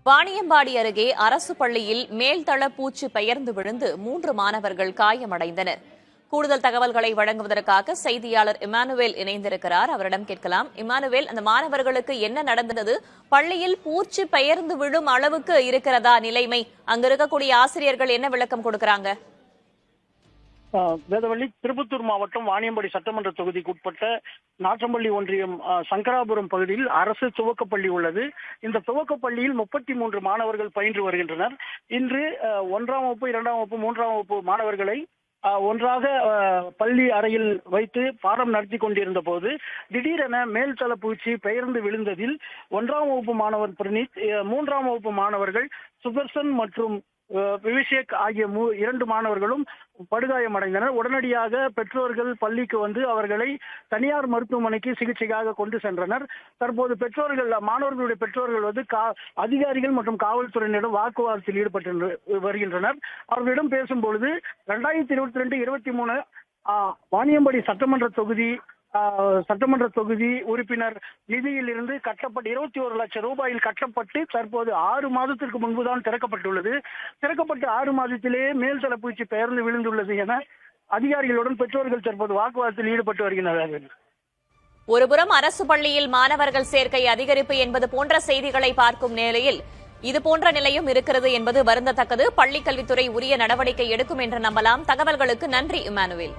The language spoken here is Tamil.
வாணியம்பாடி அருகே அரசு பள்ளியில் மேல்தள பூச்சி பெயர்ந்து விழுந்து 3 மாணவர்கள் காயமடைந்தனர். கூடுதல் தகவல்களை வழங்குவதற்காக செய்தியாளர் இமானுவேல் இணைந்திருக்கிறார். அவரிடம் கேட்கலாம். இமானுவேல், அந்த மாணவர்களுக்கு என்ன நடந்தது? பள்ளியில் பூச்சி பெயர்ந்து விழும் அளவுக்கு இருக்கிறதா நிலைமை? அங்க இருக்கக்கூடிய ஆசிரியர்கள் என்ன விளக்கம் கொடுக்கறாங்க? வேதவள்ளி, திருப்பத்தூர் மாவட்டம் வாணியம்பாடி சட்டமன்ற தொகுதிக்கு உட்பட்ட நாற்றம்பள்ளி ஒன்றியம் சங்கராபுரம் பகுதியில் அரசு துவக்கப்பள்ளி உள்ளது. இந்த துவக்கப்பள்ளியில் 33 மாணவர்கள் பயின்று வருகின்றனர். இன்று 1ஆம் வகுப்பு, 2ஆம் வகுப்பு, 3ஆம் வகுப்பு மாணவர்களை ஒன்றாக பள்ளி அறையில் வைத்து பாடம் நடத்தி கொண்டிருந்த போது திடீரென மேல்தள பூச்சி பெயர்ந்து விழுந்ததில் 1ஆம் வகுப்பு மாணவர் பிரணீத், 3ஆம் வகுப்பு மாணவர்கள் சுதர்சன் மற்றும் விவேக் ஆகிய 2 மாணவர்களும் படுகாயமடைந்தனர். உடனடியாக பெற்றோர்கள் பள்ளிக்கு வந்து அவர்களை தனியார் மருத்துவமனைக்கு சிகிச்சைக்காக கொண்டு சென்றனர். தற்போது மாணவர்களுடைய பெற்றோர்கள் வந்து அதிகாரிகள் மற்றும் காவல்துறையினரிடம் வாக்குவாதத்தில் ஈடுபட்டு வருகின்றனர். அவர்களிடம் பேசும்பொழுது 2022-23 வாணியம்பாடி சட்டமன்ற தொகுதி உறுப்பினர் நிதியில் இருந்து கட்டப்பட்டு 21 லட்சம் ரூபாயில் கட்டப்பட்டு தற்போது 6 மாதத்திற்கு முன்புதான் திறக்கப்பட்டுள்ளது. திறக்கப்பட்டு 6 மாதத்திலேயே மேல்தள பூச்சி பெயர்ந்து விழுந்துள்ளது என அதிகாரிகளுடன் பெற்றோர்கள் தற்போது வாக்குவாதத்தில் ஈடுபட்டு வருகின்றனர். ஒருபுறம் அரசு பள்ளியில் மாணவர்கள் சேர்க்கை அதிகரிப்பு என்பது போன்ற செய்திகளை பார்க்கும் நிலையில் இதுபோன்ற நிலையும் இருக்கிறது என்பது வருந்தத்தக்கது. பள்ளிக்கல்வித்துறை உரிய நடவடிக்கை எடுக்கும் என்று நம்பலாம். தகவல்களுக்கு நன்றி இமானுவேல்.